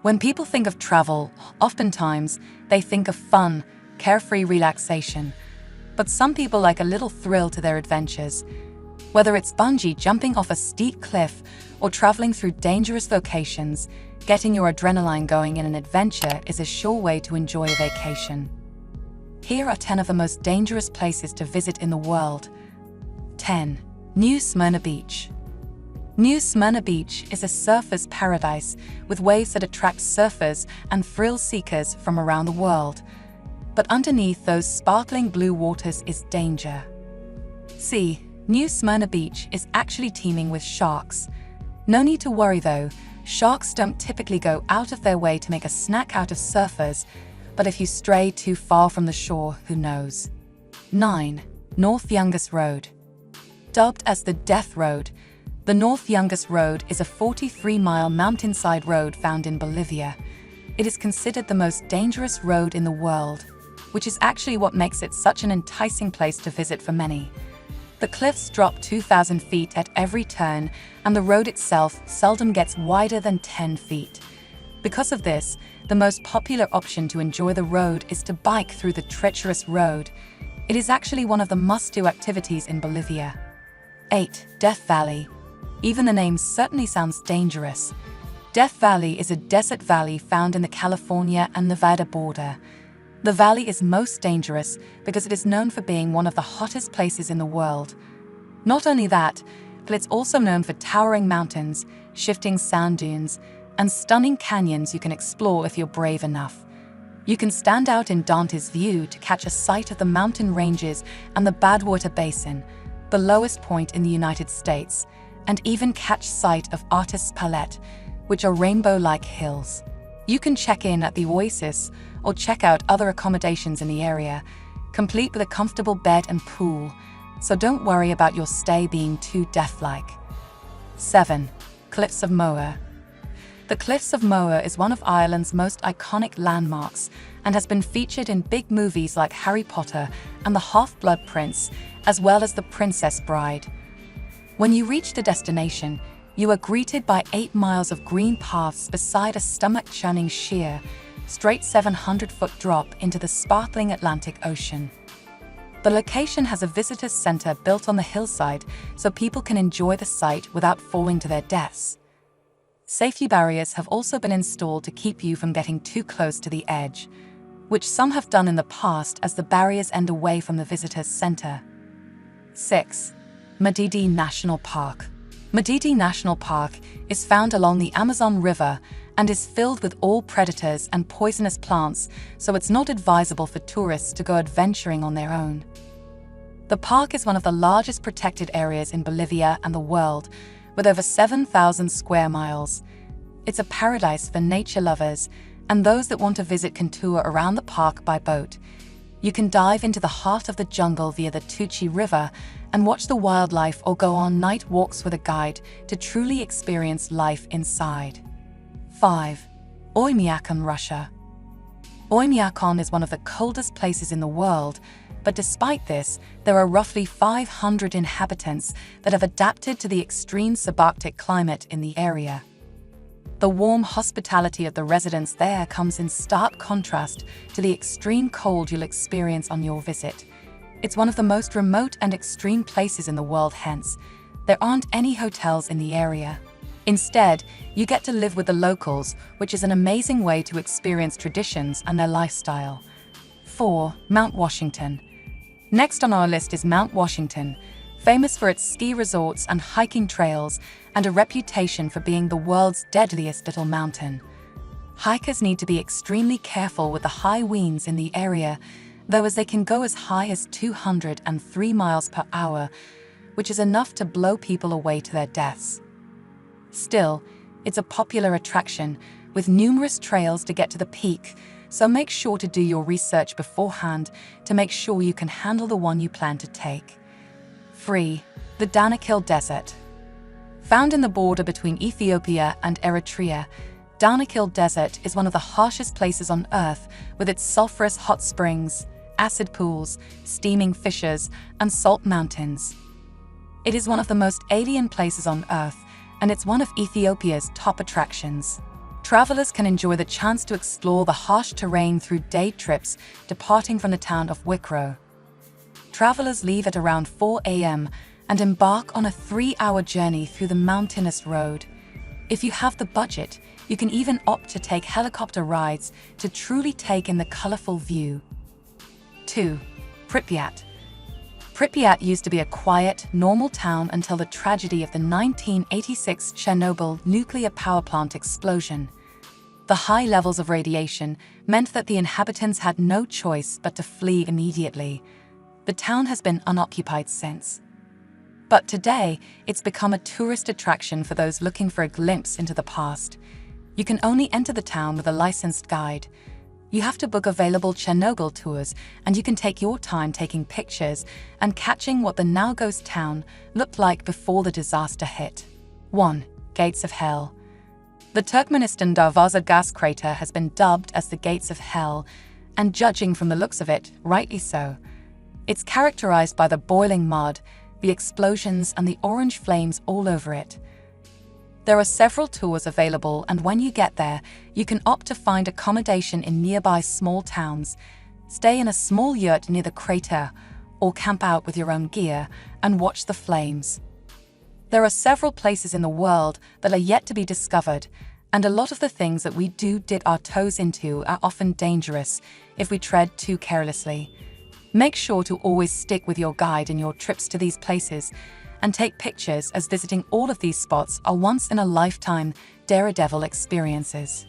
When people think of travel, oftentimes they think of fun, carefree relaxation. But some people like a little thrill to their adventures. Whether it's bungee jumping off a steep cliff or traveling through dangerous locations, getting your adrenaline going in an adventure is a sure way to enjoy a vacation. Here are 10 of the most dangerous places to visit in the world. 10. New Smyrna Beach. New Smyrna Beach is a surfer's paradise with waves that attract surfers and thrill seekers from around the world. But underneath those sparkling blue waters is danger. See, New Smyrna Beach is actually teeming with sharks. No need to worry though, sharks don't typically go out of their way to make a snack out of surfers, but if you stray too far from the shore, who knows? 9. North Youngest Road. Dubbed as the Death Road, the North Youngest Road is a 43-mile mountainside road found in Bolivia. It is considered the most dangerous road in the world, which is actually what makes it such an enticing place to visit for many. The cliffs drop 2,000 feet at every turn, and the road itself seldom gets wider than 10 feet. Because of this, the most popular option to enjoy the road is to bike through the treacherous road. It is actually one of the must-do activities in Bolivia. 8. Death Valley. Even the name certainly sounds dangerous. Death Valley is a desert valley found in the California and Nevada border. The valley is most dangerous because it is known for being one of the hottest places in the world. Not only that, but it's also known for towering mountains, shifting sand dunes, and stunning canyons you can explore if you're brave enough. You can stand out in Dante's View to catch a sight of the mountain ranges and the Badwater Basin, the lowest point in the United States, and even catch sight of Artist's Palette, which are rainbow-like hills. You can check in at the Oasis or check out other accommodations in the area, complete with a comfortable bed and pool, so don't worry about your stay being too death-like. 7. Cliffs of Moher. The Cliffs of Moher is one of Ireland's most iconic landmarks and has been featured in big movies like Harry Potter and The Half-Blood Prince, as well as The Princess Bride. When you reach the destination, you are greeted by 8 miles of green paths beside a stomach-churning sheer, straight 700-foot drop into the sparkling Atlantic Ocean. The location has a visitor center built on the hillside so people can enjoy the sight without falling to their deaths. Safety barriers have also been installed to keep you from getting too close to the edge, which some have done in the past as the barriers end away from the visitor's center. 6. Madidi National Park. Madidi National Park is found along the Amazon River and is filled with all predators and poisonous plants, so it's not advisable for tourists to go adventuring on their own. The park is one of the largest protected areas in Bolivia and the world, with over 7,000 square miles. It's a paradise for nature lovers, and those that want to visit can tour around the park by boat. You can dive into the heart of the jungle via the Tuchi River and watch the wildlife or go on night walks with a guide to truly experience life inside. 5. Oymyakon, Russia. Oymyakon is one of the coldest places in the world, but despite this, there are roughly 500 inhabitants that have adapted to the extreme subarctic climate in the area. The warm hospitality of the residents there comes in stark contrast to the extreme cold you'll experience on your visit. It's one of the most remote and extreme places in the world, hence, there aren't any hotels in the area. Instead, you get to live with the locals, which is an amazing way to experience traditions and their lifestyle. 4. Mount Washington. Next on our list is Mount Washington, famous for its ski resorts and hiking trails, and a reputation for being the world's deadliest little mountain. Hikers need to be extremely careful with the high winds in the area, though as they can go as high as 203 miles per hour, which is enough to blow people away to their deaths. Still, it's a popular attraction, with numerous trails to get to the peak, so make sure to do your research beforehand to make sure you can handle the one you plan to take. 3. The Danakil Desert. Found in the border between Ethiopia and Eritrea, Danakil Desert is one of the harshest places on Earth, with its sulfurous hot springs, acid pools, steaming fissures, and salt mountains. It is one of the most alien places on Earth, and it's one of Ethiopia's top attractions. Travelers can enjoy the chance to explore the harsh terrain through day trips departing from the town of Wickrow. Travelers leave at around 4 a.m. and embark on a 3-hour journey through the mountainous road. If you have the budget, you can even opt to take helicopter rides to truly take in the colorful view. 2. Pripyat. Pripyat used to be a quiet, normal town until the tragedy of the 1986 Chernobyl nuclear power plant explosion. The high levels of radiation meant that the inhabitants had no choice but to flee immediately. The town has been unoccupied since. But today, it's become a tourist attraction for those looking for a glimpse into the past. You can only enter the town with a licensed guide. You have to book available Chernobyl tours, and you can take your time taking pictures and catching what the now ghost town looked like before the disaster hit. 1. Gates of Hell. The Turkmenistan Darvaza gas crater has been dubbed as the Gates of Hell, and judging from the looks of it, rightly so. It's characterized by the boiling mud, the explosions, and the orange flames all over it. There are several tours available, and when you get there, you can opt to find accommodation in nearby small towns, stay in a small yurt near the crater, or camp out with your own gear and watch the flames. There are several places in the world that are yet to be discovered, and a lot of the things that we do dip our toes into are often dangerous if we tread too carelessly. Make sure to always stick with your guide in your trips to these places and take pictures, as visiting all of these spots are once-in-a-lifetime daredevil experiences.